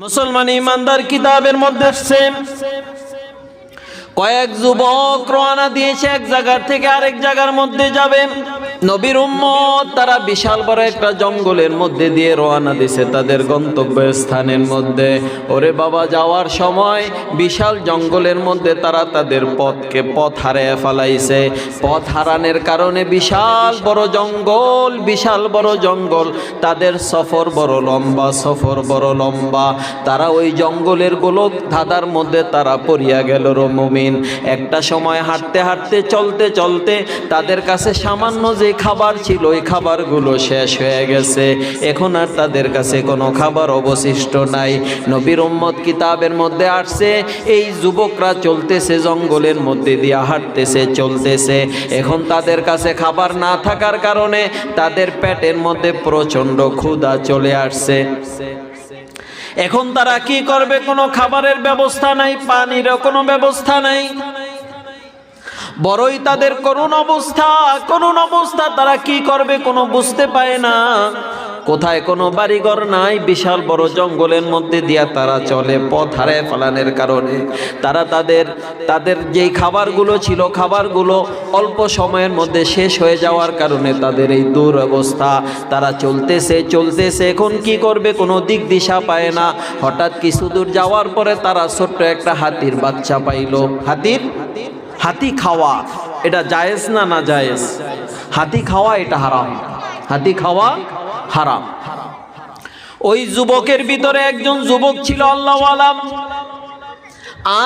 মুসলমান ইমানদার কিতাবের মধ্যে আসছে কয়েক যুবক রওনা দিয়েছে এক জায়গা থেকে আরেক জায়গার মধ্যে যাবে। নবীর উম্মত তারা বিশাল বড় একটা জঙ্গলের মধ্যে দিয়ে রওনা দিয়েছে তাদের গন্তব্য স্থানের মধ্যে। ওরে বাবা, যাওয়ার সময় বিশাল জঙ্গলের মধ্যে তারা তাদের পথ হারিয়ে ফেলাইছে। পথ হারানোর কারণে বিশাল বড় জঙ্গল, তাদের সফর বড় লম্বা। তারা ওই জঙ্গলের গোলক ধাঁধার মধ্যে তারা পড়িয়া গেল রে মুমিন। একটা সময় হাঁটতে হাঁটতে চলতে তাদের কাছে সামান্য যে খাবার ছিল ওই খাবারগুলো শেষ হয়ে গেছে। এখন আর তাদের কাছে কোনো খাবার অবশিষ্ট নাই। নবীর উম্মত কিতাবের মধ্যে আসছে এই যুবকরা চলতেছে জঙ্গলের মধ্যে দিয়ে চলতেছে। এখন তাদের কাছে খাবার না থাকার কারণে তাদের পেটের মধ্যে প্রচন্ড ক্ষুধা চলে আসছে। এখন তারা কি করবে? কোনো খাবারের ব্যবস্থা নাই, পানিরও কোনো ব্যবস্থা নাই। বড়ই তাদের করুণ অবস্থা। তারা কি করবে কোনো বুঝতে পারে না। কোথায় কোনো বাড়িঘর নাই, বিশাল বড় জঙ্গলের মধ্যে দিয়া তারা চলে। পথ হারায় ফেলানোর কারণে তারা তাদের যেই খাবারগুলো ছিল খাবারগুলো অল্প সময়ের মধ্যে শেষ হয়ে যাওয়ার কারণে তাদের এই দুরবস্থা। তারা চলতেছে। এখন কি করবে কোনো দিক দিশা পায় না। হঠাৎ কিছু দূর যাওয়ার পরে তারা ছোট্ট একটা হাতির বাচ্চা পাইল। হাতি খাওয়া এটা জায়েজ না জায়েজ? হাতি খাওয়া এটা হারাম। হাতি খাওয়া হারাম। ওই যুবকের ভিতরে একজন যুবক ছিল আল্লাহওয়ালা,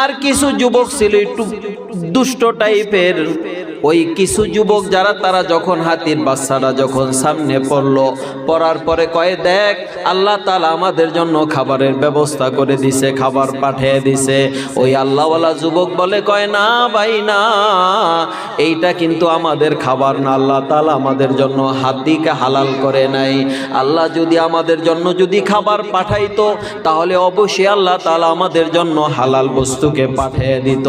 আর কিছু যুবক ছিল একটু দুষ্ট টাইপের। ওই কিছু যুবক যারা তারা যখন হাতির বাচ্চাটা যখন সামনে পড়ার পরে কয়ে, দেখ আল্লাহ তাআলা আমাদের জন্য খাবারের ব্যবস্থা করে দিছে, খাবার পাঠিয়ে দিছে। ওই আল্লাহওয়ালা যুবক বলে, কয় না ভাই না, এইটা কিন্তু আমাদের খাবার না। আল্লাহ তাআলা আমাদের জন্য হাতিকে হালাল করে নাই। আল্লাহ যদি আমাদের জন্য যদি খাবার পাঠাইতো তাহলে অবশ্যই আল্লাহ তাআলা আমাদের জন্য হালাল বস্তুকে পাঠিয়ে দিত।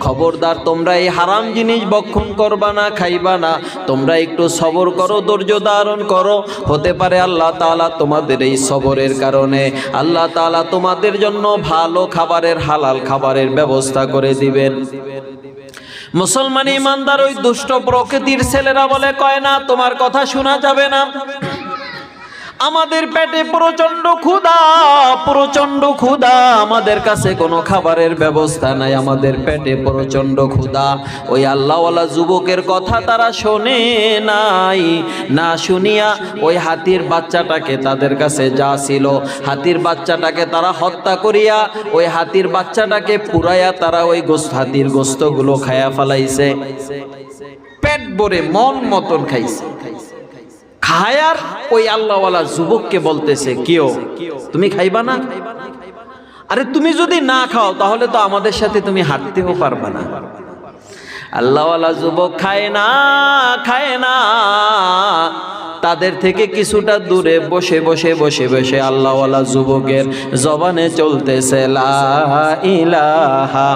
খবরদার, তোমরা এই হারাম জিনিস ভক্ষণ করবা না, খাইবা না। তোমরা একটু সবর করো, ধৈর্য ধারণ করো। হতে পারে আল্লাহ তাআলা তোমাদের এই সবরের কারণে আল্লাহ তাআলা তোমাদের জন্য ভালো খাবারের, হালাল খাবারের ব্যবস্থা করে দিবেন। মুসলমান ইমানদার ওই দুষ্ট প্রকৃতির ছেলেরা বলে, কয় না, তোমার কথা শোনা যাবে না। আমাদের পেটে প্রচন্ড ক্ষুধা, আমাদের কাছে কোনো খাবারের ব্যবস্থা নাই, আমাদের পেটে প্রচন্ড ক্ষুধা। ওই আল্লাহওয়ালা যুবকের কথা তারা শোনে নাই। না শুনিয়া ওই হাতির বাচ্চাটাকে, তাদের কাছে যা ছিল হাতির বাচ্চাটাকে তারা হত্যা করিয়া ওই হাতির বাচ্চাটাকে পুরাইয়া তারা ওই হাতির গোস্তগুলো খায়া ফেলাইছে। পেট ভরে মন মতন খাইছে। খায়ার ওই আল্লাহওয়ালা যুবককে বলতেছে, কেউ তুমি খাইবা না? আরে তুমি যদি না খাও তাহলে তো আমাদের সাথে তুমি হাঁটতেও পারবা না। আল্লাহওয়ালা যুবক খায় না। তাদের থেকে কিছুটা দূরে বসে আল্লাহওয়ালা যুবকের জবানে চলতেছে, লা ইলাহা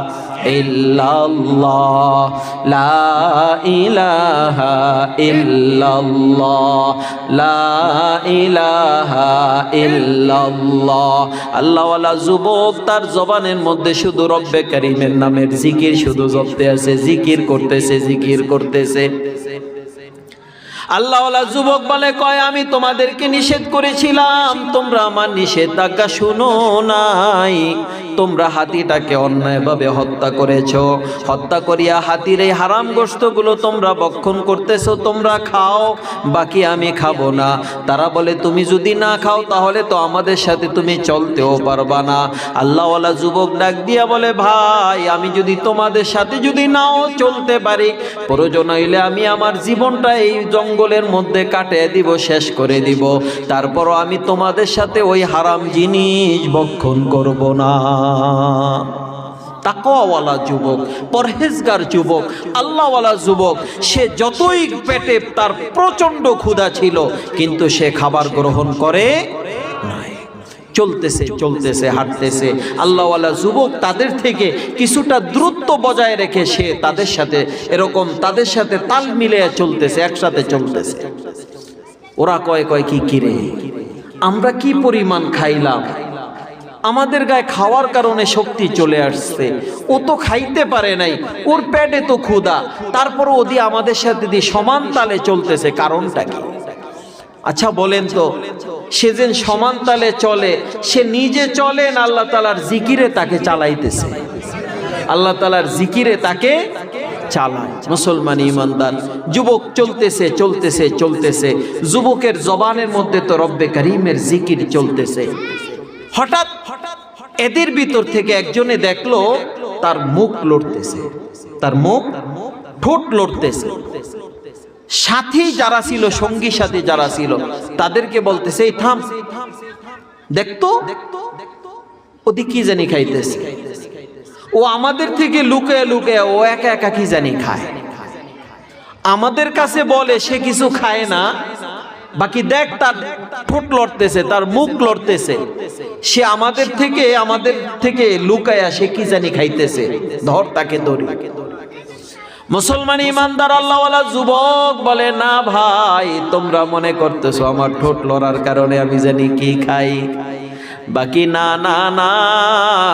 ইল্লাল্লাহ, লা ইলাহা ইল্লাল্লাহ, লা ইলাহা ইল্লাল্লাহ। আল্লাহওয়ালা যুবক তার জবানের মধ্যে শুধু রব্বে কারীমের নামের জিকির শুধু জপতে আছে, জিকির করতেছে। আল্লাহওয়ালা যুবক বলে, কয় আমি তোমাদেরকে নিষেধ করেছিলাম, তোমরা আমার নিষেধাজ্ঞা শুনো নাই। তোমরা হাতিটাকে অন্যায়ভাবে হত্যা করেছো। হত্যা করিয়া হাতির এই হারাম গোশতগুলো তোমরা ভক্ষণ করতেছো, তোমরা খাও, বাকি আমি খাবো না। তারা বলে, তুমি যদি না খাও তাহলে তো আমাদের সাথে তুমি চলতেও পারবা না। আল্লাহওয়ালা যুবক ডাক দিয়া বলে, ভাই আমি যদি তোমাদের সাথে যদি নাও চলতে পারি, প্রয়োজন হইলে আমি আমার জীবনটা এই জঙ্গলের মধ্যে কাটিয়ে দিব, শেষ করে দিব, তারপরও আমি তোমাদের সাথে ওই হারাম জিনিস ভক্ষণ করব না। তাকওয়াওয়ালা যুবক, পরহেজগার যুবক, আল্লাহওয়ালা যুবক, সে যতই পেটে তার প্রচন্ড ক্ষুধা ছিল কিন্তু সে খাবার গ্রহণ করে নাই। চলতেছে হাঁটতেছে। আল্লাহওয়ালা যুবক তাদের থেকে কিছুটা দূরত্ব বজায় রেখে সে তাদের সাথে তাল মিলিয়ে চলতেছে, একসাথে চলতেছে। ওরা কয় কি কিরে, আমরা কি পরিমাণ খাইলাম, আমাদের গায়ে খাওয়ার কারণে শক্তি চলে আসছে, ও তো খাইতে পারে নাই, ওর পেটে তো ক্ষুধা, তারপরও ওদি আমাদের সাথে দিয়ে সমান তালে চলতেছে, কারণটা কি? আচ্ছা বলেন তো, সে যে সমান তালে চলে, সে নিজে চলেন আল্লাহ তাআলার জিকিরে তাকে চালাইতেছে, আল্লাহ তাআলার জিকিরে তাকে চালায়। মুসলমান ইমানদার যুবক চলতেছে চলতেছে চলতেছে, যুবকের জবানের মধ্যে তো রব্বে কারীমের জিকির চলতেছে। হঠাৎ এদের ভিতর থেকে একজনে দেখলো তার মুখ লড়তেছে, তার মুখ ঠোঁট লড়তেছে। সাথী যারা ছিল, সঙ্গী সাথী যারা ছিল, তাদেরকে বলতেছে এই থাম, দেখতো ওদি কি জানি খাইতেছে, ও আমাদের থেকে লুকায় লুকায় ও একা একা কি জানি খায়, আমাদের কাছে বলে সে কিছু খায় না, বাকি দেখ তার ঠোঁট লড়তেছে, তার মুখ লড়তেছে, সে আমাদের থেকে লুকায়া সে কি জানি খাইতেছে, ধর তাকে ধরি। মুসলমান ইমানদার আল্লাহওয়ালা যুবক বলে না ভাই, তোমরা মনে করতেছো আমার ঠোঁট লড়ার কারণে আমি জানি কি খাই, বাকি না না না,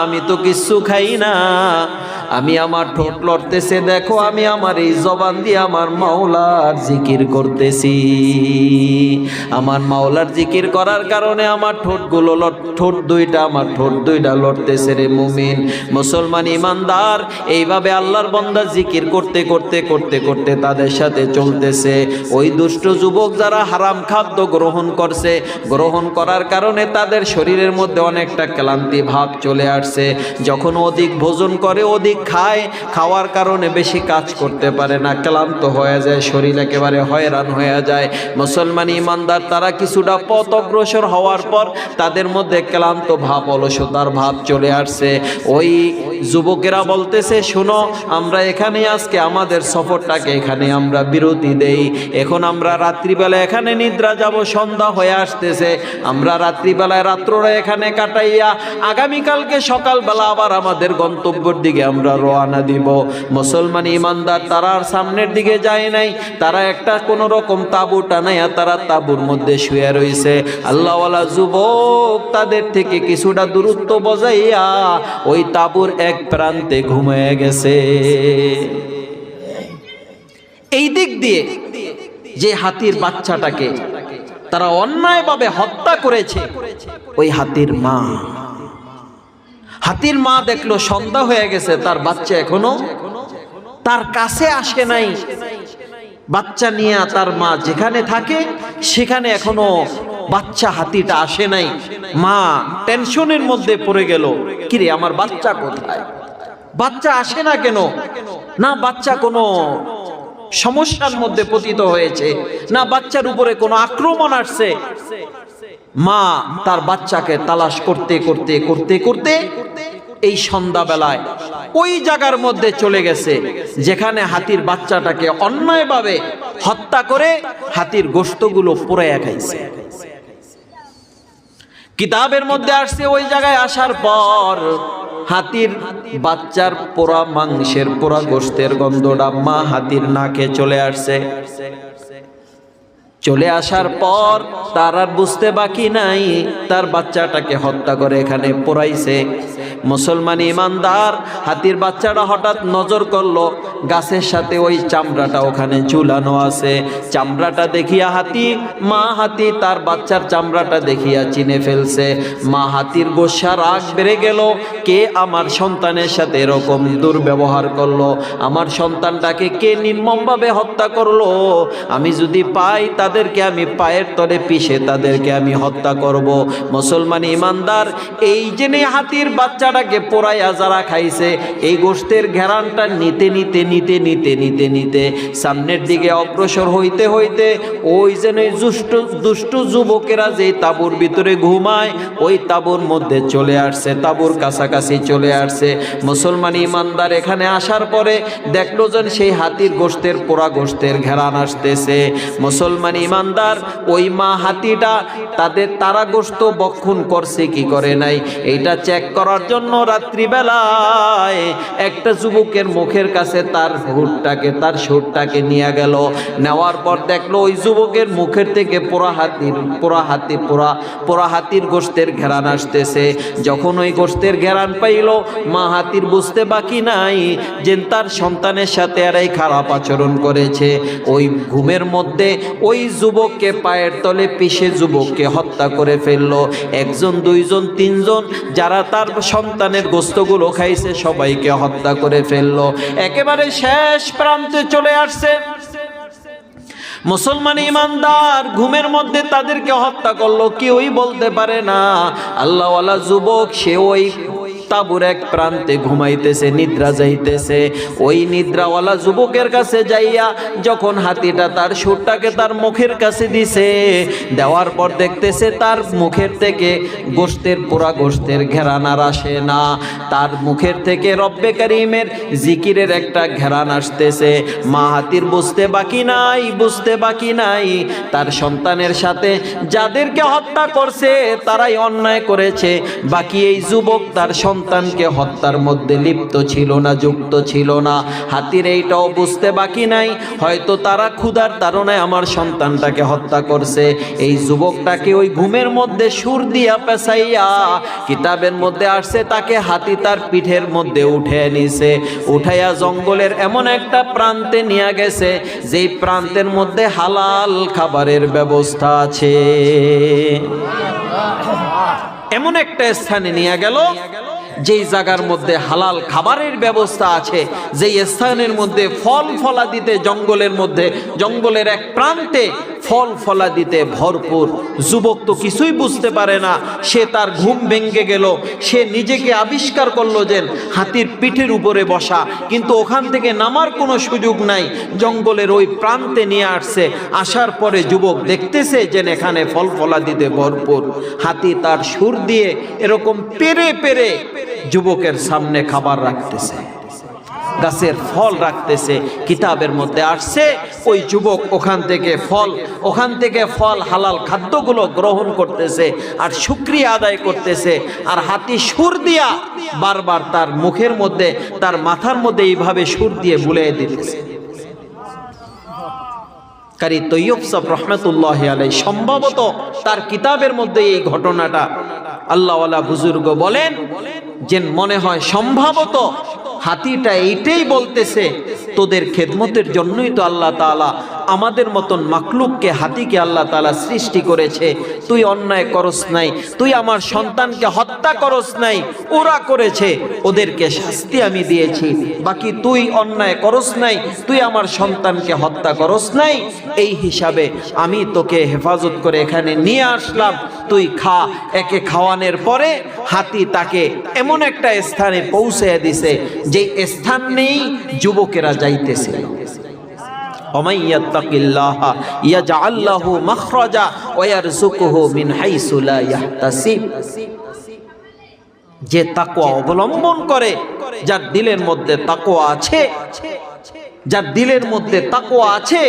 আমি তো কিছু খাই না, আমি আমার ঠোঁট লড়তেছে, দেখো আমি আমার এই জবান দিয়ে আমার মাওলার জিকির করতেছি, আমার মাওলার জিকির করার কারণে আমার ঠোঁটগুলো ঠোঁট দুইটা লড়তেছে রে মুমিন। মুসলমান ইমানদার এইভাবে আল্লাহর বান্দা জিকির করতে করতে করতে করতে তাদের সাথে চলতেছে। ওই দুষ্ট যুবক যারা হারাম খাদ্য গ্রহণ করছে, গ্রহণ করার কারণে তাদের শরীরের মধ্যে অনেকটা ক্লান্তি ভাব চলে আসছে, যখন অধিক ভোজন করে, অধিক খায়, খাওয়ার কারণে বেশি কাজ করতে পারে না, ক্লান্ত হয়ে যায়, শরীর একেবারে হয়রান হয়ে যায়। মুসলমান ইমানদার তারা কিছুটা পথ অগ্রসর হওয়ার পর তাদের মধ্যে ক্লান্ত ভাব, অলসতার ভাব চলে আসছে। ওই যুবকেরা বলতেছে শোনো, আমরা এখানে আজকে আমাদের সফরটাকে এখানে আমরা বিরতি দেই, এখন আমরা রাত্রিবেলা এখানে নিদ্রা যাব, সন্ধ্যা হয়ে আসতেছে, আমরা রাত্রিবেলায় রাত্ররা এখানে কাটাইয়া আগামীকালকে সকালবেলা আবার আমাদের গন্তব্যের দিকে আমরা রওনা দিব। মুসলমান ইমানদার তারা আর সামনের দিকে যায় নাই, তারা একটা কোন রকম তাবু টানাইয়া তারা তাবুর মধ্যে শুয়ে রয়েছে। আল্লাহওয়ালা যুবক তাদের থেকে কিছুটা দূরত্ব বজাইয়া ওই তাবুর এক প্রান্তে ঘুমিয়ে গেছে। এই দিক দিয়ে যে হাতির বাচ্চাটাকে তারা অন্যায়ভাবে হত্যা করেছে, ওই হাতির মা দেখলো সন্ধ্যা হয়ে গেছে, তার বাচ্চা এখনো তার কাছে আসে নাই, বাচ্চা নিয়ে তার মা যেখানে থাকে সেখানে এখনো বাচ্চা হাতিটা আসে নাই। মা টেনশনের মধ্যে পড়ে গেল, কিরে আমার বাচ্চা কোথায়, বাচ্চা আসে না কেন, না বাচ্চা কোনো সমস্যার মধ্যে পতিত হয়েছে, না বাচ্চার উপরে কোনো আক্রমণ আসছে। মা তার বাচ্চাকে তালাশ করতে করতে করতে করতে এই সন্ধ্যাবেলায় ওই জায়গার মধ্যে চলে গেছে যেখানে হাতির বাচ্চাটাকে অন্যায়ভাবে হত্যা করে হাতির গোশতগুলো পোড়াইয়া খাইছে। কিতাবের মধ্যে আসছে ওই জায়গায় আসার পর হাতির বাচ্চার পোড়া মাংসের, পোড়া গোশতের গন্ধটা মা হাতির নাকে চলে আসছে। চলে আসার পর তার আর বুঝতে বাকি নাই, তার বাচ্চাটাকে হত্যা করে এখানে পোড়াইছে। মুসলমান ইমানদার হাতির বাচ্চাটা হঠাৎ নজর করলো গাছের সাথে ওই চামড়াটা ওখানে ঝুলানো আছে। চামড়াটা দেখিয়া মা হাতি তার বাচ্চার চামড়াটা দেখিয়া চিনে ফেলছে। মা হাতির গোসা রাগ বেড়ে গেল, কে আমার সন্তানের সাথে এরকম দুর্ব্যবহার করলো, আমার সন্তানটাকে কে নির্মমভাবে হত্যা করলো, আমি যদি পাই তাদেরকে আমি পায়ের তলে পিষে তাদেরকে আমি হত্যা করব। মুসলমান ইমানদার এই জেনে হাতির বাচ্চাটাকে পোড়াইয়া যারা খাইছে, এই গোশতের ঘেরানটা নিতে নিতে নিতে নিতে নিতে নিতে সামনের দিকে অগ্রসর হইতে হইতে ওই যেন দুষ্টু যুবকেরা যে তাঁবুর ভিতরে ঘুমায় ওই তাঁবুর মধ্যে চলে আসছে, তাঁবুর কাছাকাছি চলে আসছে। মুসলমান ইমানদার এখানে আসার পরে দেখলো যেন সেই হাতির গোশতের পোড়া গোশতের ঘেরান আসতেছে। মুসলমান ইমানদার ওই মা হাতিটা তারা গোশত ভক্ষণ করছে কি করে নাই এইটা চেক করার জন্য রাত্রিবেলায় একটা যুবকের মুখের কাছে তার সুরটাকে নিয়ে গেল। নেওয়ার পর দেখলো ওই যুবকের মুখের থেকে পোড়া হাতির গোশতের ঘেরান আসতেছে। যখন ওই গোশতের ঘেরান পাইল, মা হাতির বুঝতে বাকি নাই যে তার সন্তানের সাথে এরাই খারাপ আচরণ করেছে। ওই ঘুমের মধ্যে ওই যুবককে পায়ের তলে পিষে যুবককে হত্যা করে ফেললো। একজন, দুইজন, তিনজন যারা তার সন্তানের গোশতগুলো খাইছে সবাইকে হত্যা করে ফেললো। একেবারে শেষ প্রান্তে চলে আসছে। মুসলমান ইমানদার ঘুমের মধ্যে তাদেরকে হত্যা করলো, কেউই বলতে পারে না। আল্লাহওয়ালা যুবক সে ওই তাবুর এক প্রান্তে ঘুমাইতেছে, নিদ্রা যাইতেছে। ওই নিদ্রাওয়ালা যুবকের কাছে যাইয়া যখন হাতিটা তার সুরটাকে তার মুখের কাছে দিছে, দেওয়ার পর দেখতেছে তার মুখের থেকে পোড়া গোশতের ঘেরান আর আসে না। তার মুখের থেকে রব্বে কারিমের জিকিরের একটা ঘেরান আসতেছে। মা হাতির বুঝতে বাকি নাই তার সন্তানের সাথে যাদেরকে হত্যা করছে তারাই অন্যায় করেছে। বাকি এই যুবক তার সন্তানকে হত্যার মধ্যে লিপ্ত ছিল না, যুক্ত ছিল না। হাতির এইটাও বুঝতে বাকি নাই, হয়তো তারা ক্ষুধার তাড়নায় আমার সন্তানটাকে হত্যা করছে। এই যুবকটাকে ওই ঘুমের মধ্যে সুর দিয়া পেঁচাইয়া কিতাবের মধ্যে আসছে তাকে হাতি তার পিঠের মধ্যে উঠে নিছে, উঠাইয়া জঙ্গলের এমন একটা প্রান্তে নিয়ে গেছে যেই প্রান্তের মধ্যে হালাল খাবারের ব্যবস্থা আছে। এমন একটা স্থানে নিয়ে গেল যেই জায়গার মধ্যে হালাল খাবারের ব্যবস্থা আছে, যেই স্থানের মধ্যে ফল ফলাদিতে জঙ্গলের এক প্রান্তে ফল ফলাদিতে ভরপুর। যুবক তো কিছুই বুঝতে পারে না, সে তার ঘুম ভেঙে গেল। সে নিজেকে আবিষ্কার করলো যে হাতির পিঠের উপরে বসা, কিন্তু ওখান থেকে নামার কোনো সুযোগ নাই। জঙ্গলের ওই প্রান্তে নিয়ে আসছে। আসার পরে যুবক দেখতেছে যে এখানে ফল ফলাদিতে ভরপুর। হাতি তার সুর দিয়ে এরকম পেরে পেরে যুবকের সামনে খাবার রাখতেছে, গাছের ফল রাখতেছে। কিতাবের মধ্যে আসছে ওই যুবক ওখান থেকে ফল হালাল খাদ্যগুলো গ্রহণ করতেছে আর শুকরিয়া আদায় করতেছে। আর হাতি সুর দিয়া বারবার তার মুখের মধ্যে, তার মাথার মধ্যে এইভাবে সুর দিয়ে বুলিয়ে দিতেছে। কারি তৈয়ব সাহেব রহমতুল্লাহ আলাইহি সম্ভবত তার কিতাবের মধ্যে এই ঘটনাটা আল্লাহওয়ালা বুজুর্গ বলেন যে মনে হয় সম্ভবত হাতিটা এইটাই বলতেছে, তোদের খেদমতের জন্যই তো আল্লাহ তাআলা আমাদের মতন মাকলুককে, হাতিকে আল্লাহ তাআলা সৃষ্টি করেছে। তুই অন্যায় করস নাই, তুই আমার সন্তানকে হত্যা করস নাই, ওরা করেছে, ওদেরকে শাস্তি আমি দিয়েছি। বাকি তুই অন্যায় করস নাই, তুই আমার সন্তানকে হত্যা করস নাই, এই হিসাবে আমি তোকে হেফাজত করে এখানে নিয়ে আসলাম, তুই খা। একে খাওয়ানোর পরে হাতি তাকে এমন একটা স্থানে পৌঁছে দিছে যে স্থান নেই যুবকেরা যাইতেছে। যে তাকওয়া অবলম্বন করে, যার দিলের মধ্যে তাকওয়া আছে, যার দিলের মধ্যে তাকওয়া আছে,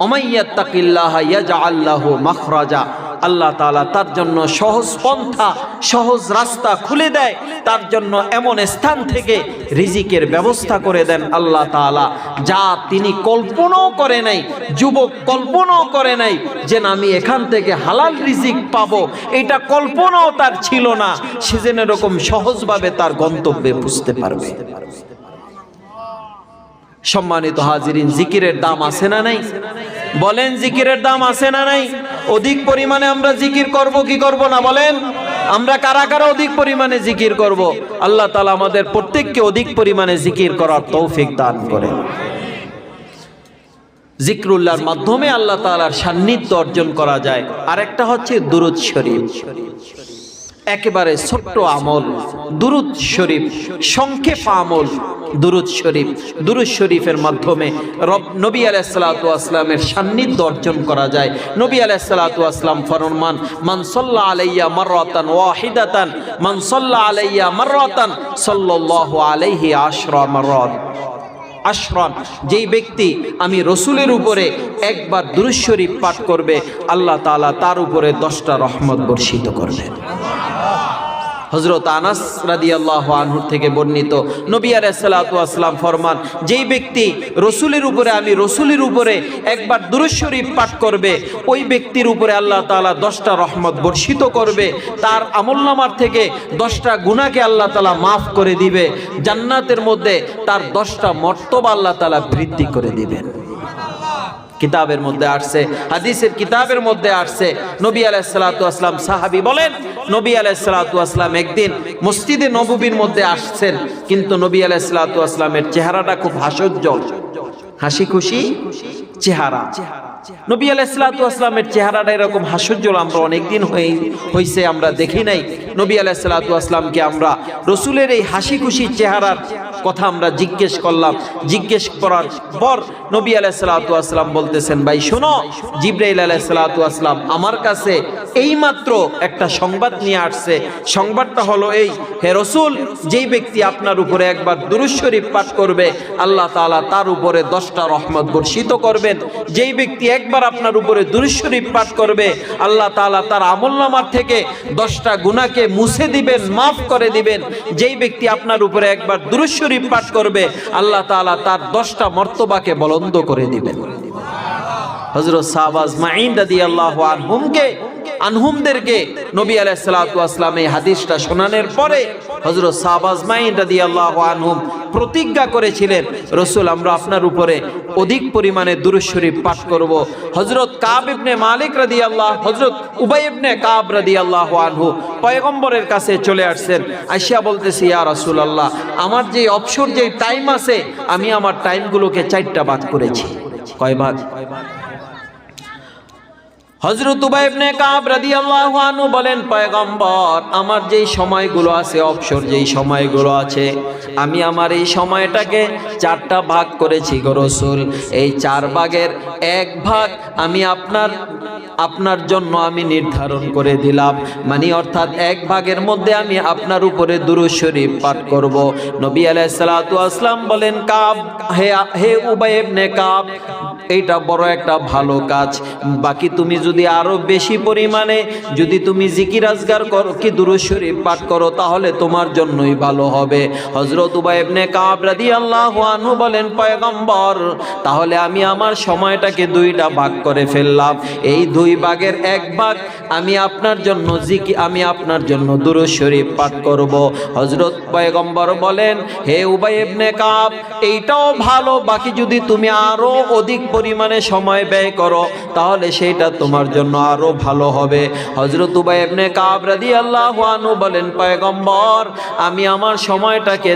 ওমাইয়াত্তাকিল্লাহা ইয়াজআল লাহু মাখরাজা, আল্লাহ তাআলা তার জন্য সহজ পন্থা, সহজ রাস্তা খুলে দেয়। তার জন্য এমন স্থান থেকে রিজিকের ব্যবস্থা করে দেন আল্লাহ তাআলা, যা তিনি কল্পনাও করে নাই, যুবক কল্পনাও করে নাই যে আমি এখান থেকে হালাল রিজিক পাবো। এটা কল্পনাও তার ছিল না। সে যেন এরকম সহজভাবে তার গন্তব্যে বুঝতে পারবে। সম্মানিত হাজিরিন, জিকিরের দাম আছে না নাই? বলেন, জিকিরের দাম আছে না নাই? অধিক পরিমাণে আমরা জিকির করব কি করব না? বলেন, আমরা কারা কারা অধিক পরিমাণে জিকির করব? আল্লাহ তাআলা আমাদের প্রত্যেককে অধিক পরিমাণে জিকির করার তৌফিক দান করেন। জিকরুল্লাহর মাধ্যমে আল্লাহ তাআলার সান্নিধ্য অর্জন করা যায়। আরেকটা হচ্ছে দুরূদ শরীফ। একেবারে ছোট্ট আমল দুরূদ শরীফ, সংক্ষেপ আমল দুরূদ শরীফ। দুরূদ শরীফের মাধ্যমে নবী আলাইহিস সালাতু ওয়াস সালামের সান্নিধ্য অর্জন করা যায়। নবী আলাইহিস সালাতু ওয়াস সালাম ফরমান, মান সাল্লা আলাইয়া মাররাতান ওয়াহিদাতান, মান সাল্লা আলাইয়া মাররাতান সাল্লাল্লাহু আলাইহি আশরা মাররাত। আশরান, যেই ব্যক্তি আমি রসুলের উপরে একবার দুরূদ শরীফ পাঠ করবে আল্লাহ তাআলা তার উপরে 10টা রহমত বর্ষিত করবেন। হযরত আনাস রাদিয়াল্লাহু আনহু থেকে বর্ণিত, নবী আলাইহিস সালাতু ওয়াস সালাম ফরমান, যেই ব্যক্তি রসুলের উপরে আমি রসুলের উপরে একবার দুরূদ শরীফ পাঠ করবে ওই ব্যক্তির উপরে আল্লাহ তাআলা 10টা রহমত বর্ষিত করবে, তার আমলনামার থেকে 10টা গুনাহকে আল্লাহ তাআলা মাফ করে দিবে, জান্নাতের মধ্যে তার 10টা মর্তবা আল্লাহ তাআলা বৃদ্ধি করে দিবেন। কিতাবের মধ্যে আসছে, হাদিসের কিতাবের মধ্যে আসছে, নবী আলাইহিস সালাতু ওয়াস সালাম সাহাবী বলেন, নবী আলাইহিস সালাতু ওয়াস সালাম একদিন মসজিদে নববীর মধ্যে আসছেন, কিন্তু নবী আলাইহিস সালাতু ওয়াস সালামের চেহারাটা খুব হাস্যোজ্জ্বল, হাসি খুশি চেহারা। নবী আলাইহিস সালাতু ওয়াস সালামের চেহারাটা এরকম হাস্যোজ্জ্বল আমরা অনেকদিন হইছে আমরা দেখি নাই। নবী আলাইহিস সালাতু ওয়াস সালামকে আমরা রসুলের এই হাসি খুশি চেহারার কথা আমরা জিজ্ঞেস করলাম। জিজ্ঞেস করার পর নবী আলাইহিস সালাতু ওয়াস সালাম বলতেছেন, ভাই শোনো, জিবরাইল আলাইহিস সালাতু ওয়াস সালাম আমার কাছে এইমাত্র একটা সংবাদ নিয়ে আসছে। সংবাদটা হলো এই, হে রসুল, যেই ব্যক্তি আপনার উপরে একবার দুরূদ শরীফ পাঠ করবে আল্লাহ তাআলা তার উপরে 10টা রহমত বর্ষিত করবেন। যেই ব্যক্তি একবার আপনার উপরে দুরূদ শরীফ পাঠ করবে আল্লাহ তাআলা তার আমলনামার থেকে 10টা গুনাহকে মুছে দিবেন, মাফ করে দিবেন। যেই ব্যক্তি আপনার উপরে একবার দুরূদ শরীফ পাঠ করবে আল্লাহ তাআলা তার 10টা মর্তবাকে বুলন্দ করে দিবেন। হযরত সাহাবা আজমাইন রাদিয়াল্লাহু আনহুমদেরকে নবী আলাইহিস সালাতু ওয়াস সালাম এই হাদিসটা শোনানোর পরে হযরত সাহাবা আজমাইন রাদিয়াল্লাহু আনহুম প্রতিজ্ঞা করেছিলেন, রাসূল আমরা আপনার উপরে অধিক পরিমাণে দুরূদ শরীফ পাঠ করব। হযরত কাব ইবনে মালিক রাদিয়াল্লাহু, হযরত উবাই ইবনে কাব রাদিয়াল্লাহু আনহু পয়গম্বরের কাছে চলে আসছেন, আয়েশা বলতেছি, ইয়া রাসূলুল্লাহ, আমার যে অবসর যে টাইম আছে আমি আমার টাইমগুলোকে 4টা ভাগ করেছি। কয় ভাগ? হযরত উবাই ইবনে কাব রাদিয়াল্লাহু আনহু বলেন, পয়গম্বর আমার যেই সময়গুলো আছে, অবসর যেই সময়গুলো আছে, আমি আমার এই সময়টাকে 4টা ভাগ করেছি গো রাসূল। এই 4 ভাগের 1 ভাগ আমি আপনার জন্য আমি নির্ধারণ করে দিলাম, মানে অর্থাৎ 1 ভাগের মধ্যে আমি আপনার উপরে দুরূদ শরীফ পাঠ করব। নবী আলাইহিস সালাতু ওয়াস সালাম বলেন, কাব, হে উবাই ইবনে কাব, এইটা বড় একটা ভালো কাজ। বাকি তুমি যদি আরো বেশি পরিমাণে যদি তুমি জিকির আজগার করো কি দুরূদ শরীফ পাঠ করো তাহলে তোমার জন্যই ভালো হবে। হযরত উবাই ইবনে কাব রাদিয়াল্লাহু আনহু বলেন, পয়গম্বর তাহলে আমি আমার সময়টাকে 2টা ভাগ করে ফেললাম। এই 2 ভাগের 1 ভাগ আমি আপনার জন্য আমি আপনার জন্য দুরূদ শরীফ পাঠ করব। হযরত পয়গম্বর বলেন, হে উবাই ইবনে কাব, এইটাও ভালো, বাকি যদি তুমি আরো অধিক পরিমাণে সময় ব্যয় করো তাহলে সেটা তোমার জন্য আরো ভালো হবে। হযরত উবাই ইবনে কাব রাদিয়াল্লাহু আনহু বলেন, পয়গম্বর আমি আমার সময়টাকে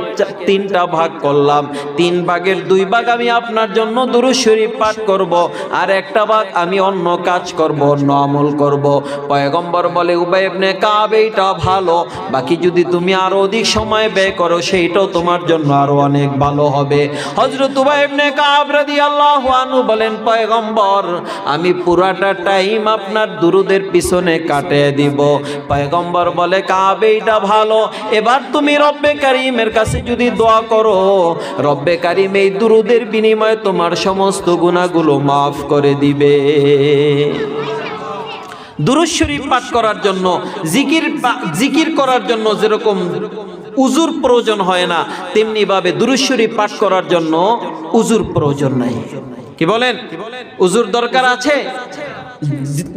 3টা ভাগ করলাম। 3 ভাগের 2 ভাগ আমি আপনার জন্য দুরূদ শরীফ পাঠ করব, আর 1টা ভাগ আমি অন্য কাজ করব, অন্য আমল করব। পয়গম্বর বলে, উবাই ইবনে কাব এইটা ভালো, বাকি যদি তুমি আরো অধিক সময় ব্যয় করো সেইটাও তোমার জন্য আরো অনেক ভালো হবে। হযরত উবাই ইবনে কাব রাদিয়াল্লাহু আনহু বলেন, পয়গম্বর আমি পুরাটা টাইম আপনার দুরুদের পিছনে কাটিয়ে দিব। পয়গম্বর বলে, কাব এইটা ভালো, এবার তুমি রব্বে কারীমের কাছে যদি দোয়া করো, রব্বে কারীম এই দুরুদের বিনিময়ে তোমার সমস্ত গুনাহগুলো মাফ করে দিবে। দুরূদ শরীফ পাঠ করার জন্য, জিকির করার জন্য যেরকম উজুর প্রয়োজন হয় না, তেমনি ভাবে দুরূদ শরীফ পাঠ করার জন্য উজুর প্রয়োজন নাই। কি বলেন? উজুর দরকার আছে?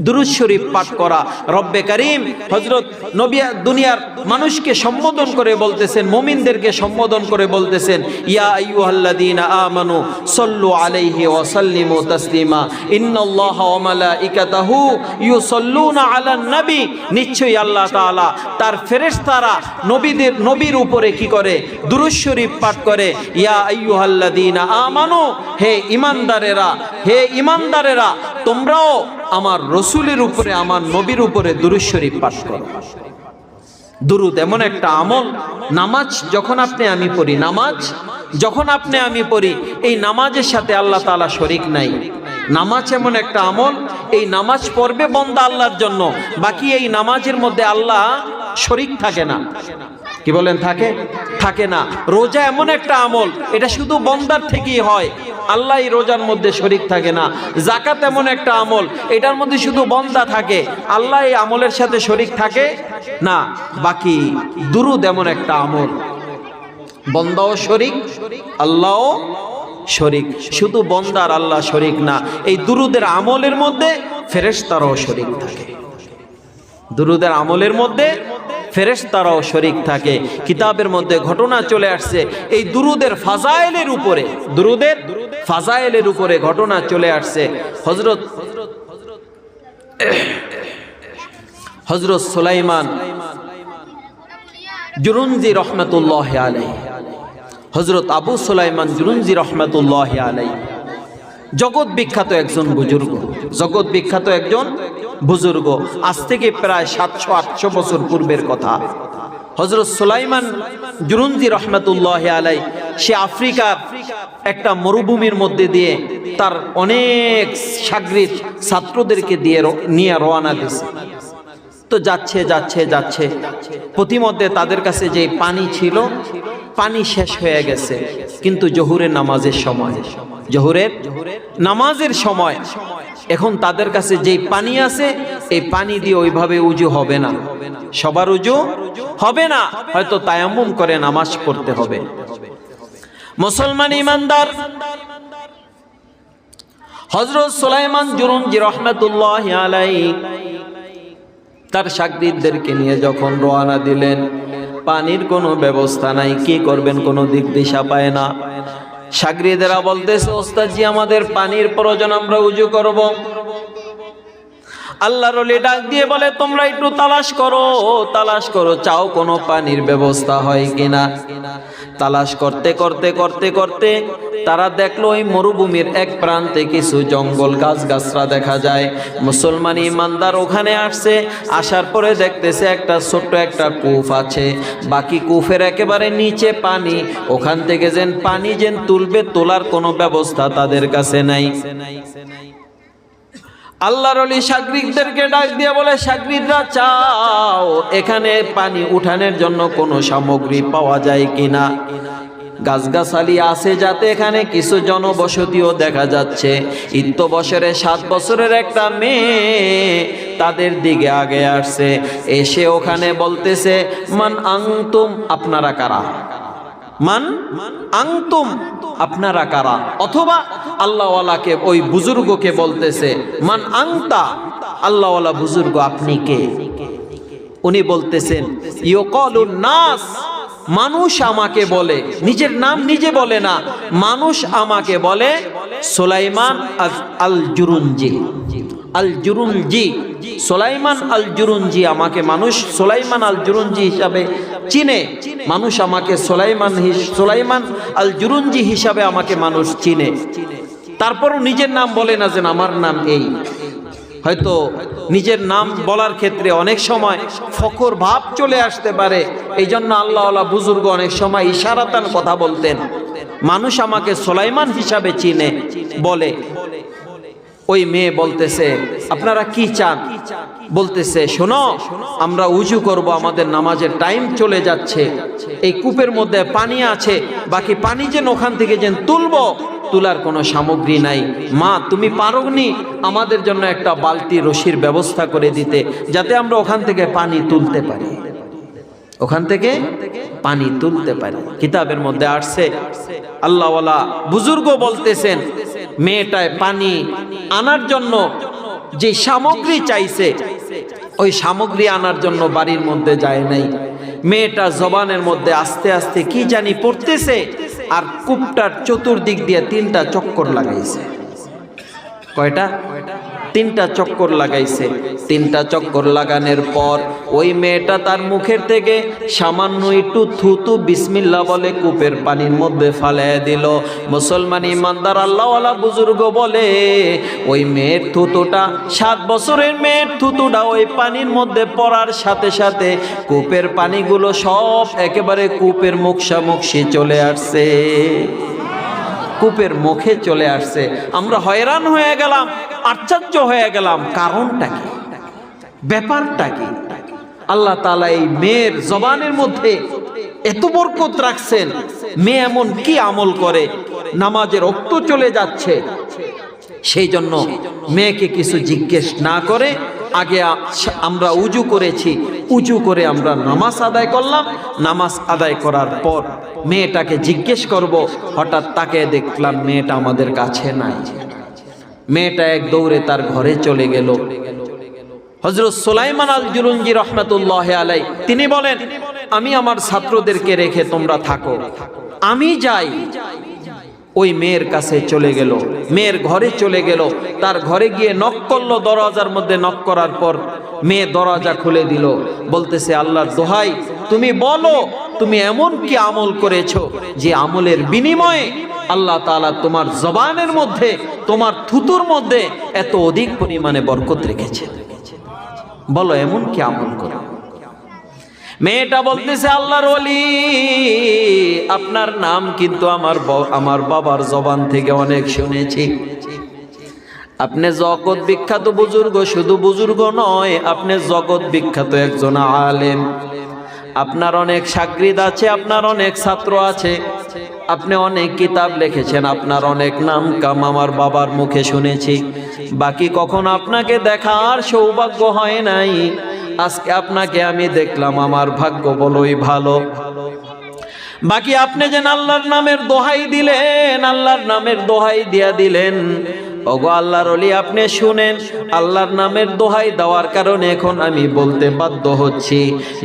দুরূদ শরীফ পাঠ করা। রব্বে কারীম হযরত নবী দুনিয়ার মানুষকে সম্বোধন করে বলতেছেন, মুমিনদেরকে সম্বোধন করে বলতেছেন, ইয়া আইয়ুহাল্লাযীনা আমানু সাল্লু আলাইহি ওয়া সাল্লিমু তাসলিমা ইন্নাল্লাহা ওয়া মালাইকাতাহু ইউসাল্লুনা আলান নবী। নিশ্চয়ই আল্লাহ তাআলা তার ফেরেশতারা নবীর উপরে কি করে? দুরূদ শরীফ পাঠ করে। ইয়া আইয়ুহাল্লাযীনা আমানু, হে ঈমানদারেরা তোমরাও আমার রসুলের উপরে, আমার নবীর উপরে দুরূদ শরীফ পাঠ করো। দুরূদ এমন একটা আমল, নামাজ যখন আমি পড়ি, এই নামাজের সাথে আল্লাহ তাআলা শরীক নাই। নামাজ এমন একটা আমল, এই নামাজ পড়বে বান্দা আল্লাহর জন্য, বাকি এই নামাজের মধ্যে আল্লাহ শরীক থাকে না। কি বলেন থাকে? থাকে না। রোজা এমন একটা আমল, এটা শুধু বন্দার থেকেই হয়, আল্লাহ এই রোজার মধ্যে শরীক থাকে না। যাকাত এমন একটা আমল, এটার মধ্যে শুধু বন্দা থাকে, আল্লাহ এই আমলের সাথে শরীক থাকে না। বাকি দুরুদ এমন একটা আমল, বন্দাও শরীক, আল্লাহও শরীক, শুধু বন্দার আল্লাহ শরীক না। এই দুরুদের আমলের মধ্যে ফেরেশতারাও শরীক থাকে। দুরুদের আমলের মধ্যে ফেরেশতারাও শরীক থাকে। কিতাবের মধ্যে ঘটনা চলে আসছে এই দুরুদের ফাজাইলের উপরে, দুরুদের ফাজাইলের উপরে ঘটনা চলে আসছে। হযরত সুলাইমান জুরুনজি রহমাতুল্লাহ আলাইহি, হযরত আবু সুলাইমান জুরুনজি রহমাতুল্লাহ আলাইহি জগৎ বিখ্যাত একজন বুজুর্গ, জগৎ বিখ্যাত একজন বুজুর্গ। আজ থেকে প্রায় 700-800 বছর পূর্বের কথা। হযরত সুলাইমান জুরুনজি রহমাতুল্লাহ আলাইহি সে আফ্রিকার একটা মরুভূমির মধ্যে দিয়ে তার অনেক শাগরিদ ছাত্রদেরকে দিয়ে নিয়ে রওনা দিয়েছে। তো যাচ্ছে যাচ্ছে যাচ্ছে, প্রতিমধ্যে তাদের কাছে যে পানি ছিল, পানি শেষ হয়ে গেছে। কিন্তু জোহরের নামাজের সময়, জোহরের নামাজের সময়, এখন তাদের কাছে যেই পানি আছে, এই পানি দিয়ে ওইভাবে উজু হবে না, সবার উজু হবে না, হয়তো তায়াম্মুম করে নামাজ পড়তে হবে। মুসলমান ইমানদার হযরত সুলাইমান জুরুনজি রাহমাতুল্লাহ আলাইহি তার শাগরিদদেরকে নিয়ে যখন রওনা দিলেন, পানির কোনো ব্যবস্থা নাই, কি করবেন কোনো দিক দিশা পায় না। শাগরিদেরা বলতেছে, ওস্তাদজি আমাদের পানির প্রয়োজন, আমরা উজু করব। আল্লাহর ওলি ডাক দিয়ে বলে, তোমরা একটু তালাশ করো, তালাশ করো, চাও কোনো পানির ব্যবস্থা হয় কিনা। তালাশ করতে করতে করতে করতে তারা দেখলো ওই মরুভূমির এক প্রান্তে কিছু জঙ্গল গাছগাছরা দেখা যায়। মুসলমান ইমানদার ওখানে আসছে, আসার পরে দেখতেছে একটা ছোট্ট একটা কূপ আছে, বাকি কূপের একেবারে নিচে পানি, ওখান থেকে যেন পানি যেন তুলবে, তোলার কোনো ব্যবস্থা তাদের কাছে নাই। আল্লাহর ওলি শাগরিদদেরকে ডাক দিয়ে বলে, শাগরিদরা চাও এখানে পানি উঠানোর জন্য কোনো সামগ্রী পাওয়া যায় কিনা। গাছগাছালি আছে যাতে এখানে কিছু জনবসতিও দেখা যাচ্ছে। ইত্য বছরে 7 বছরের একটা মেয়ে তাদের দিকে আগে আসছে, এসে ওখানে বলতেছে, মান আনতুম, আপনারা কারা, মান আনতুম, আপনারা কারা। অথবা আল্লাহওয়ালাকে, ওই বুজুর্গকে বলতেছে, মান আনতা, আল্লাহওয়ালা বুজুর্গ আপনি কে। উনি বলতেছেন, ইয়কালুন নাস, মানুষ আমাকে বলে, নিজের নাম নিজে বলে না, মানুষ আমাকে বলে সুলাইমান আল জুরুনজি, আল জুরুনজি, সুলাইমান আল জুরুনজি, আমাকে মানুষ সুলাইমান আল জুরুনজি হিসাবে চিনে, মানুষ আমাকে সুলাইমান আল জুরুনজি হিসাবে আমাকে মানুষ চিনে। তারপরও নিজের নাম বলে না যে আমার নাম এই। হয়তো নিজের নাম বলার ক্ষেত্রে অনেক সময় ফখর ভাব চলে আসতে পারে, এই জন্য আল্লাহওয়ালা বুজুর্গ অনেক সময় ইশারাতান কথা বলতেন, মানুষ আমাকে সুলাইমান হিসাবে চিনে বলে। ওই মেয়ে বলতেছে, আপনারা কি চান। বলতেছে, শোনো, আমরা উজু করব, আমাদের নামাজের টাইম চলে যাচ্ছে, এই কূপের মধ্যে পানি আছে, বাকি পানি যেন ওখান থেকে যেন তুলবো, তোলার কোনো সামগ্রী নাই। মা তুমি পারোনি আমাদের জন্য একটা বালতি রশির ব্যবস্থা করে দিতে, যাতে আমরা ওখান থেকে পানি তুলতে পারি, ওখান থেকে পানি তুলতে পারি। কিতাবের মধ্যে আসছে, আল্লাহওয়ালা বুজুর্গ বলতেছেন, মেয়েটায় পানি আনার জন্য যে সামগ্রী চাইছে, ওই সামগ্রী আনার জন্য বাড়ির মধ্যে যায় নাই। মেয়েটা জবানের মধ্যে আস্তে আস্তে কি জানি পড়তেছে, আর কূপটার চতুর্দিক দিয়ে 3টা চক্কর লাগাইছে। কয়টা? 3টা চক্কর লাগাইছে। 3টা চক্কর লাগানোর পর ওই মেয়েটা তার মুখের থেকে সামান্য একটু থুতু বিসমিল্লাহ বলে কূপের পানির মধ্যে ফালাইয়া দিল। মুসলমান ইমানদার আল্লাহওয়ালা বুজুর্গ বলে, ওই মেয়ের থুতুটা, 7 বছরের মেয়ের থুতুটা ওই পানির মধ্যে পড়ার সাথে সাথে কূপের পানিগুলো সব একেবারে কূপের মুখসামুখি চলে আসছে, কূপের মুখে চলে আসছে। আমরা হয়রান হয়ে গেলাম, আশ্চর্য হয়ে গেলাম, কারণটা কি, ব্যাপারটা কি। আল্লাহ তাআলা এই মেয়ের জবানের মধ্যে এত বরকত রাখছেন, মেয়ে এমন কি আমল করে নামাজের রক্ত চলে যাচ্ছে। সেই জন্য মেয়েকে কিছু জিজ্ঞেস না করে আগে আমরা উজু করেছি, উজু করে আমরা নামাজ আদায় করলাম। নামাজ আদায় করার পর মেয়েটাকে জিজ্ঞেস করব, হঠাৎ তাকে দেখলাম মেয়েটা আমাদের কাছে নাই। মেয়েটা এক দৌড়ে তার ঘরে চলে গেল। হযরত সুলাইমান আল জুলুনজি রহমাতুল্লাহ আলাই তিনি বলেন, আমি আমার ছাত্রদেরকে রেখে তোমরা থাকো, আমি যাই। ওই মেয়ের কাছে চলে গেল, মেয়ের ঘরে চলে গেল, তার ঘরে গিয়ে নক করলো। দরজার মধ্যে নক করার পর মেয়ে দরজা খুলে দিল, বলতেছে, আল্লাহর দোহাই তুমি বলো তুমি এমন কি আমল করেছো যে আমলের বিনিময়ে আল্লাহ তাআলা তোমার জবানের মধ্যে, তোমার থুতুর মধ্যে এত অধিক পরিমাণে বরকত রেখেছে, বলো এমন কি আমল করে। মেয়েটা বলতেছে, আল্লাহর ওলি, আপনার নাম কিন্তু আমার বাবার জবান থেকে অনেক শুনেছি। আপনি জগৎ বিখ্যাত বুজুর্গ, শুধু বুজুর্গ নয়, আপনি জগৎ বিখ্যাত একজন আলেম। আপনার অনেক শাগরিদ আছে, আপনার অনেক ছাত্র আছে, আপনি অনেক কিতাব লিখেছেন, আপনার অনেক নাম কাম আমার বাবার মুখে শুনেছি। বাকি কখনো আপনাকে দেখার সৌভাগ্য হয় নাই, আজকে আপনাকে আমি দেখলাম, আমার ভাগ্য বড়ই ভালো। বাকি আপনি যেন আল্লাহর নামের দোহাই দিলেন, আল্লাহর নামের দোহাই দিয়া দিলেন। ওগো আল্লাহর ওলি, আপনি শুনেন, আল্লাহর নামের দোহাই দেওয়ার কারণে এখন আমি বলতে বাধ্য হচ্ছি,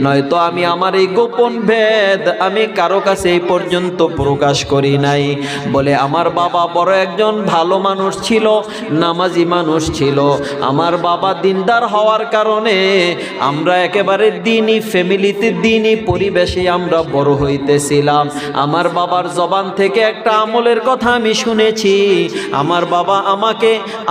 নয়তো আমি আমার এই গোপন ভেদ আমি কারো কাছে এই পর্যন্ত প্রকাশ করি নাই। বলে আমার বাবা বড় একজন ভালো মানুষ ছিল, নামাজি মানুষ ছিল। আমার বাবা দিনদার হওয়ার কারণে আমরা একেবারে দ্বীনি ফ্যামিলিতে, দ্বীনি পরিবেশে আমরা বড় হইতেছিলাম। আমার বাবার জবান থেকে একটা আমলের কথা আমি শুনেছি। আমার বাবা আমাকে,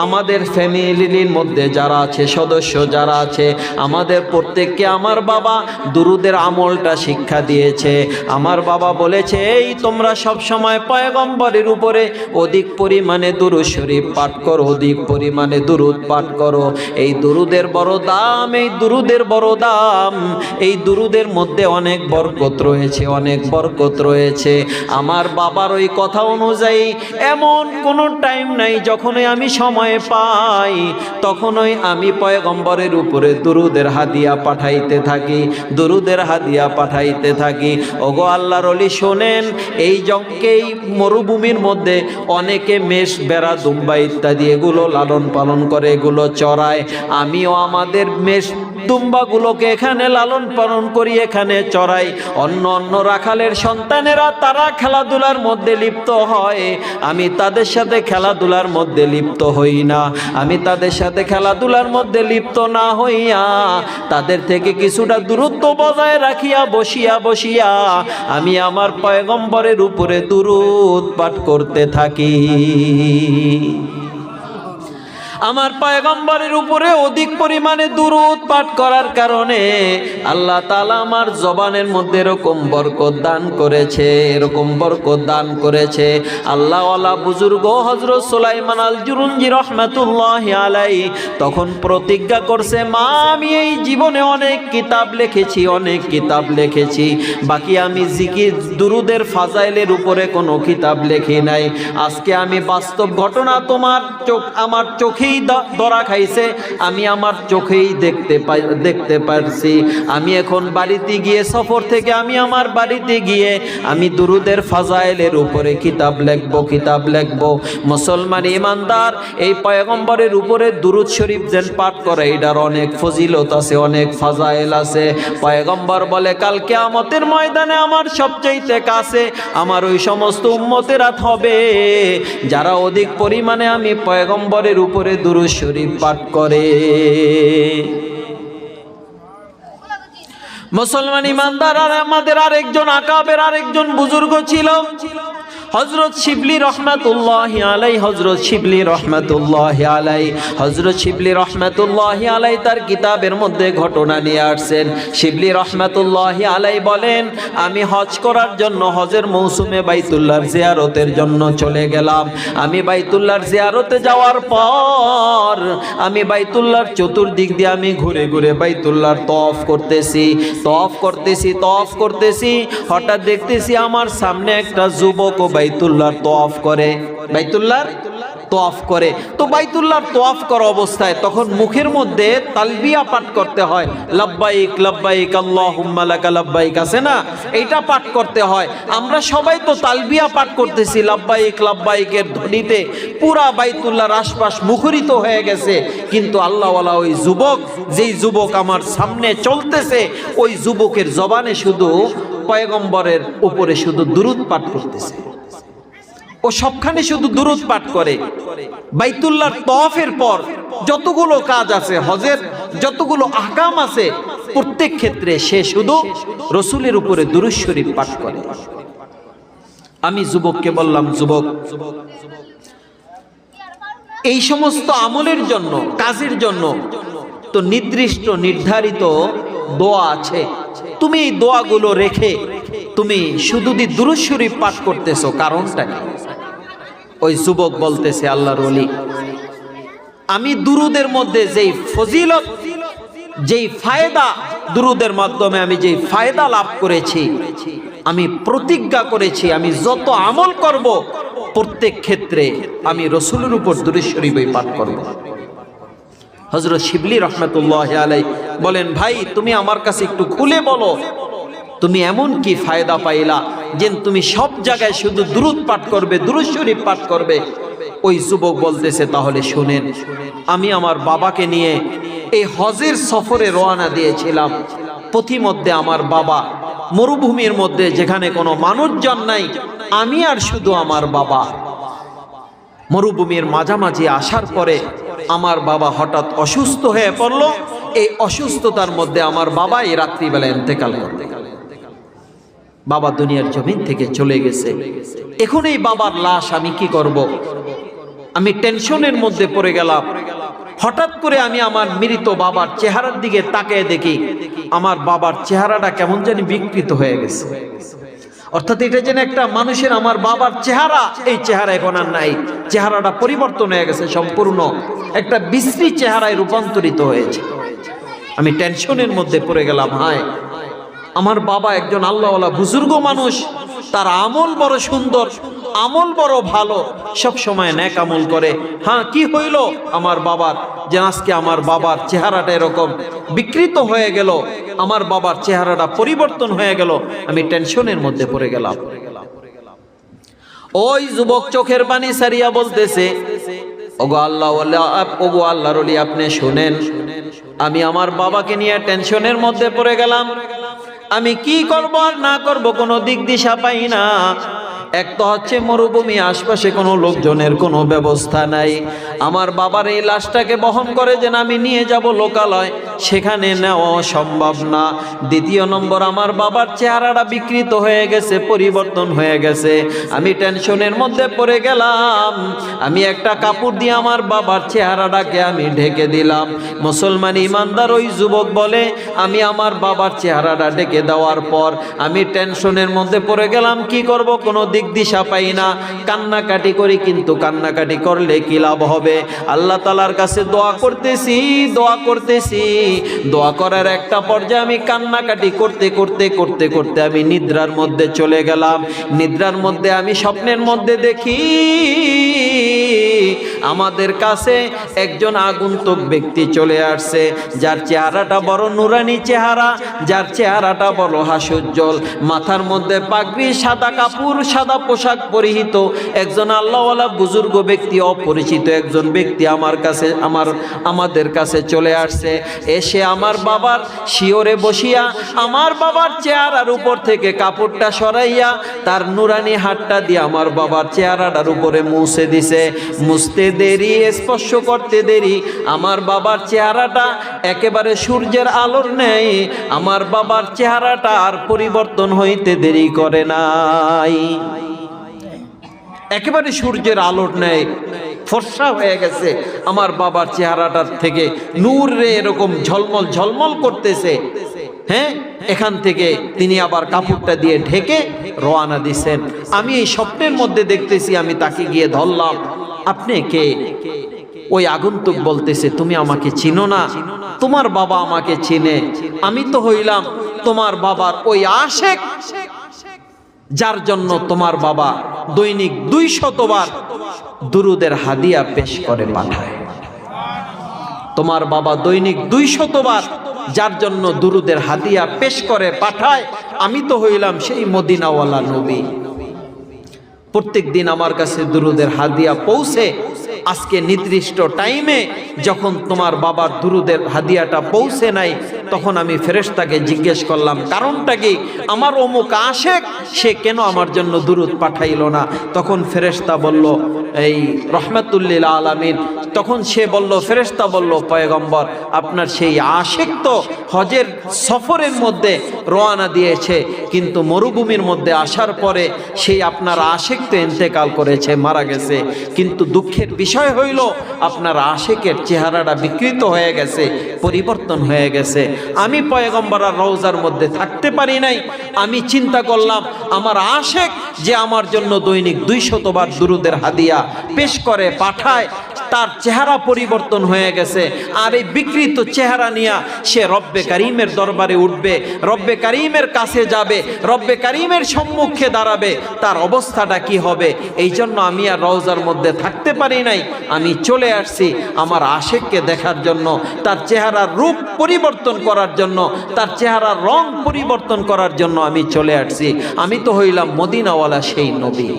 আমাদের ফ্যামিলির মধ্যে যারা আছে, সদস্য যারা আছে, আমাদের প্রত্যেককে আমার বাবা দুরুদের আমলটা শিক্ষা দিয়েছে। আমার বাবা বলেছে, এই তোমরা সব সময় পয়গম্বরের উপরে অধিক পরিমাণে দুরূদ শরীফ পাঠ করো, অধিক পরিমাণে দুরুদ পাঠ করো। এই দুরুদের বড় দাম, এই দুরুদের বড় দাম, এই দুরুদের মধ্যে অনেক বরকত রয়েছে, অনেক বরকত রয়েছে। আমার বাবার ওই কথা অনুযায়ী এমন কোনো টাইম নাই যখনই আমি সময় পাই তখনই আমি পয়গম্বরের উপরে দুরুদের হাদিয়া পাঠাইতে থাকি, দুরুদের হাদিয়া পাঠাইতে থাকি। ওগো আল্লাহর ওলি শোনেন, এই জঙ্কেই মরুভূমির মধ্যে অনেকে মেষ, বেড়া, দুম্বা ইত্যাদি এগুলো লালন পালন করে, এগুলো চড়ায়। আমিও আমাদের মেষ দুম্বাগুলোকে এখানে লালন পালন করি, এখানে চড়াই। অন্য অন্য রাখালের সন্তানেরা তারা খেলাধুলার মধ্যে লিপ্ত হয়, আমি তাদের সাথে খেলাধুলার মধ্যে লিপ্ত হই না। আমি তাদের সাথে খেলাধুলার মধ্যে লিপ্ত না হইয়া তাদের থেকে কিছুটা দূরত্ব বজায় রাখিয়া বসিয়া বসিয়া আমি আমার পয়গম্বরের উপরে দুরূদ পাঠ করতে থাকি। আমার পয়গম্বরের উপরে অধিক পরিমাণে দুরূদ পাঠ করার কারণে আল্লাহ তাআলা আমার জবানের মধ্যে এরকম বরকত দান করেছে, এরকম বরকত দান করেছে। আল্লাহ ওয়ালা বুজুর্গ হযরত সুলাইমান আল জুলুনজি রাহমাতুল্লাহি আলাইহি তখন প্রতিজ্ঞা করছে, মা আমি এই জীবনে অনেক কিতাব লিখেছি, অনেক কিতাব লিখেছি, বাকি আমি জিকির দুরুদের ফাজাইলের উপরে কোনো কিতাব লিখি নাই। আজকে আমি বাস্তব ঘটনা তোমার আমার চোখে ধরা খাইছে, আমি আমার চোখেই দেখতে পারছি। আমি এখন বাড়িতে গিয়ে, সফর থেকে আমি আমার বাড়িতে গিয়ে আমি দুরুদের ফাজাইলের উপরে কিতাব লিখবো, কিতাব লিখবো। মুসলমান ইমানদার এই পয়গম্বরের উপরে দুরুদ শরীফ যেন পাঠ করে, এটার অনেক ফজিলত আছে, অনেক ফাজাইল আছে। পয়গম্বর বলে, কাল কিয়ামতের ময়দানে আমার সবচাইতে কাছে আমার ওই সমস্ত উম্মতেরা হবে যারা অধিক পরিমাণে আমি পয়গম্বরের উপরে দুরূদ শরীফ পাঠ করে। মুসলমান ইমানদার, আর আমাদের আরেকজন আকাবের আরেকজন বুজুর্গ ছিল হযরত শিবলি রহমাতুল্লাহি আলাই, হযরত শিবলি রহমাতুল্লাহি আলাই, হযরত শিবলি রহমাতুল্লাহি আলাই তার কিতাবের মধ্যে ঘটনা নিয়ে আসছেন। শিবলি রহমাতুল্লাহি আলাই বলেন, আমি হজ করার জন্য হজের মৌসুমে বাইতুল্লাহর জিয়ারতের জন্য চলে গেলাম। আমি বাইতুল্লাহর জিয়ারতে যাওয়ার পর আমি বাইতুল্লাহর চতুর্দিক দিয়ে আমি ঘুরে ঘুরে বাইতুল্লাহর তওয়াফ করতেছি। হঠাৎ দেখতেছি আমার সামনে একটা যুবক বাইতুল্লাহর তওয়াফ করে। তো বাইতুল্লাহর তওয়াফ করা অবস্থায় তখন মুখের মধ্যে তালবিয়া পাঠ করতে হয়, লাব্বাইক লাব্বাইক আল্লাহুম্মা লাকা লাব্বাইক, আছে না, এইটা পাঠ করতে হয়। আমরা সবাই তো তালবিয়া পাঠ করতেছি, লাব্বাইক লাব্বাইকের ধ্বনিতে পুরা বাইতুল্লাহর আশপাশ মুখরিত হয়ে গেছে। কিন্তু আল্লাহওয়ালা ওই যুবক, যেই যুবক আমার সামনে চলতেছে, ওই যুবকের জবানে শুধু পয়গম্বরের উপরে শুধু দুরূদ পাঠ করতেছে। ও সবখানে শুধু দুরূদ পাঠ করে। বাইতুল্লাহর তওয়াফের পর যতগুলো কাজ আছে, হজের যতগুলো আহকাম আছে, প্রত্যেক ক্ষেত্রে সে শুধু রাসূলের উপরে দুরূদ শরীফ পাঠ করে। আমি যুবককে বললাম, যুবক, এই সমস্ত আমলের জন্য, কাজের জন্য তো নির্দিষ্ট নির্ধারিত দোয়া আছে, তুমি এই দোয়াগুলো রেখে তুমি শুধু দুরূদ শরীফ পাঠ করতেছো, কারণটা কি? ওই যুবক বলতেছে, আল্লাহর ওলি, আমি দুরুদের মধ্যে যেই ফজিলত, যেই ফায়দা, দুরুদের মাধ্যমে আমি যেই ফায়দা লাভ করেছি, আমি প্রতিজ্ঞা করেছি আমি যত আমল করব প্রত্যেক ক্ষেত্রে আমি রাসূলের উপর দুরূদ শরীফ পাঠ করব। হযরত শিবলি রহমাতুল্লাহি আলাইহি বলেন, ভাই তুমি আমার কাছে একটু খুলে বলো, তুমি এমন কি ফায়দা পাইলা যে তুমি সব জায়গায় শুধু দুরূদ পাঠ করবে, দুরূদ শরীফ পাঠ করবে? ওই যুবক বলতেছে, তাহলে শুনেন, আমি আমার বাবাকে নিয়ে এই হজের সফরে রওনা দিয়েছিলাম। পথিমধ্যে আমার বাবা মরুভূমির মধ্যে, যেখানে কোনো মানুষজন নাই, আমি আর শুধু আমার বাবা, মরুভূমির মাঝামাঝি আসার পরে আমার বাবা হঠাৎ অসুস্থ হয়ে পড়ল। এই অসুস্থতার মধ্যে আমার বাবা এই রাত্রিবেলা ইন্তেকাল করতে, বাবা দুনিয়ার জমিন থেকে চলে গেছে। এখন এই বাবার লাশ আমি কি করব? আমি টেনশনের মধ্যে পড়ে গেলাম। হঠাৎ করে আমি আমার মৃত বাবার চেহারার দিকে তাকিয়ে দেখি আমার বাবার চেহারাটা কেমন জানি বিকৃত হয়ে গেছে। অর্থাৎ এটা যেন একটা মানুষের, আমার বাবার চেহারা, এই চেহারা এখন আর নাই, চেহারাটা পরিবর্তন হয়ে গেছে, সম্পূর্ণ একটা বিশ্রী চেহারায় রূপান্তরিত হয়েছে। আমি টেনশনের মধ্যে পড়ে গেলাম। হায়, আমার বাবা একজন আল্লাহওয়ালা বুজুর্গ মানুষ, তার আমল বড় সুন্দর, আমল বড় ভালো, সব সময় নেক আমল করে। হ্যাঁ, কি হইল আমার বাবার যে আজকে আমার বাবার চেহারাটা এরকম বিকৃত হয়ে গেল, আমার বাবার চেহারাটা পরিবর্তন হয়ে গেল। আমি টেনশনের মধ্যে পড়ে গেলাম। ওই যুবক চোখের পানি সারিয়া বলতেছে, ওগো আল্লাহওয়ালা, ওগো আল্লাহর ওলি, আপনি শুনেন, আমি আমার বাবাকে নিয়ে টেনশনের মধ্যে পড়ে গেলাম। আমি কি করব আর না করব কোনো দিক দিশা পাই না। এক তো হচ্ছে মরুভূমি, আশপাশে কোনো লোকজনের কোনো ব্যবস্থা নাই। আমার বাবার এই লাশটাকে বহন করে যেন আমি নিয়ে যাব লোকালয়, সেখানে নেওয়া সম্ভব না। দ্বিতীয় নম্বর, আমার বাবার চেহারাটা বিকৃত হয়ে গেছে, পরিবর্তন হয়ে গেছে। আমি টেনশনের মধ্যে পড়ে গেলাম। আমি একটা কাপড় দিয়ে আমার বাবার চেহারাটাকে আমি ঢেকে দিলাম। মুসলমান ইমানদার ওই যুবক বলে, আমি আমার বাবার চেহারাটা ঢেকে দেওয়ার পর আমি টেনশনের মধ্যে পড়ে গেলাম। কি করব, কোনো দিক দিশা পাই না, কান্নাকাটি করি। কিন্তু কান্নাকাটি করলে কি লাভ হবে? আল্লাহ তাআলার কাছে দোয়া করতেছি, দোয়া করার একটা পর্যায়ে আমি কান্নাকাটি করতে আমি নিদ্রার মধ্যে চলে গেলাম। নিদ্রার মধ্যে আমি স্বপ্নের মধ্যে দেখি আমাদের কাছে একজন আগন্তুক ব্যক্তি চলে আসছে, যার চেহারাটা বড় নুরানি চেহারা, যার চেহারাটা বড় হাস্যোজ্জ্বল, মাথার মধ্যে পাগড়ি, সাদা কাপড়, সাদা পোশাক পরিহিত একজন আল্লাহওয়ালা বুজুর্গ ব্যক্তি, অপরিচিত একজন ব্যক্তি আমাদের কাছে চলে আসছে। এসে আমার বাবার শিওরে বসিয়া আমার বাবার চেহারার উপর থেকে কাপড়টা সরাইয়া তার নুরানি হাতটা দিয়ে আমার বাবার চেহারাটার উপরে মুছে দিছে। মুছতে দেরি, স্পর্শ করতে দেরি, আমার বাবার চেহারাটা একেবারে সূর্যের আলোর ন্যায় আমার বাবার চেহারাটা আর পরিবর্তন হইতে দেরি করে নাই। একেবারে সূর্যের আলোর ন্যায় ফর্সা হয়ে গেছে। আমার বাবার চেহারাটার থেকে নূরে এরকম ঝলমল ঝলমল করতেছে। হ্যাঁ, এখান থেকে তিনি আবার কাপড়টা দিয়ে ঢেকে রওনা দিছেন। আমি এই স্বপ্নের মধ্যে দেখতেছি, আমি তাকে গিয়ে ধরলাম। আপনি কে? ওই আগন্তুক বলতেছে, তুমি আমাকে চিনো না? তোমার বাবা আমাকে চিনে। আমি তো হইলাম তোমার বাবার ওই আশেক, যার জন্য তোমার বাবা দৈনিক 200 বার দুরুদের হাদিয়া পেশ করে পাঠায়। তোমার বাবা দৈনিক 200 বার যার জন্য দুরুদের হাদিয়া পেশ করে পাঠায়। আমি তো হইলাম সেই মদিনাওয়ালা নবী। প্রত্যেক দিন আমার কাছে দুরুদের হাদিয়া পৌঁছে। আজকে নির্দিষ্ট টাইমে যখন তোমার বাবার দুরুদের হাদিয়াটা পৌঁছে নাই, তখন আমি ফেরেশতাকে জিজ্ঞেস করলাম, কারণটা কি? আমার অমুক আশেক, সে কেন আমার জন্য দুরুদ পাঠাইল না? তখন ফেরেশতা বলল, এই রহমাতুল্লিল আলামিন, তখন সে বলল, ফেরেশতা বলল, পয়গম্বর, আপনার সেই আশেক তো হজের সফরের মধ্যে রওনা দিয়েছে, কিন্তু মরুভূমির মধ্যে আসার পরে সেই আপনার আশেক তো ইন্তেকাল করেছে, মারা গেছে। কিন্তু দুঃখের বিষয় হইল আপনার আশেকের চেহারাটা বিকৃত হয়ে গেছে, পরিবর্তন হয়ে গেছে। আমি পয়গম্বর আর রওজার মধ্যে থাকতে পারি নাই। আমি চিন্তা করলাম, আমার আশেক যে আমার জন্য দৈনিক 200 বার দুরুদের হাদিয়া পেশ করে পাঠায়, তার চেহারা পরিবর্তন হয়ে গেছে। আর এই বিকৃত চেহারা নিয়ে সে রব্বে কারিমের দরবারে উঠবে, রব্বে কারিমের কাছে যাবে, রব্বে কারিমের সম্মুখে দাঁড়াবে, তার অবস্থাটা কি হবে? এই জন্য আমি আর রওজার মধ্যে থাকতে পারি নাই। আমি চলে আসছি আমার আশেককে দেখার জন্য, তার চেহারার রূপ পরিবর্তন করার জন্য, তার চেহারার রং পরিবর্তন করার জন্য আমি চলে আসছি। আমি তো হইলাম মদিনাওয়ালা সেই নবী।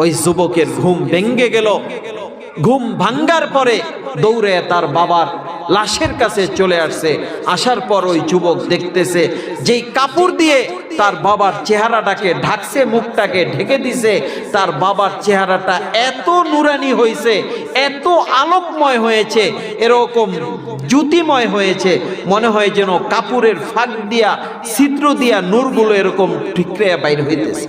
ওই যুবকের ঘুম ভেঙ্গে গেল। ঘুম ভাঙ্গার পরে দৌড়ে তার বাবার লাশের কাছে চলে আসছে। আসার পর ওই যুবক দেখতেছে, যেই কাপড় দিয়ে তার বাবার চেহারাটাকে ঢাকছে, মুখটাকে ঢেকে দিছে, তার বাবার চেহারাটা এত নুরানি হয়েছে, এত আলোকময় হয়েছে, এরকম জ্যোতিময় হয়েছে, মনে হয় যেন কাপড়ের ফাঁক দিয়া, ছিদ্র দিয়া নূরগুলো এরকম ঠিকরে বাইর হইতেছে।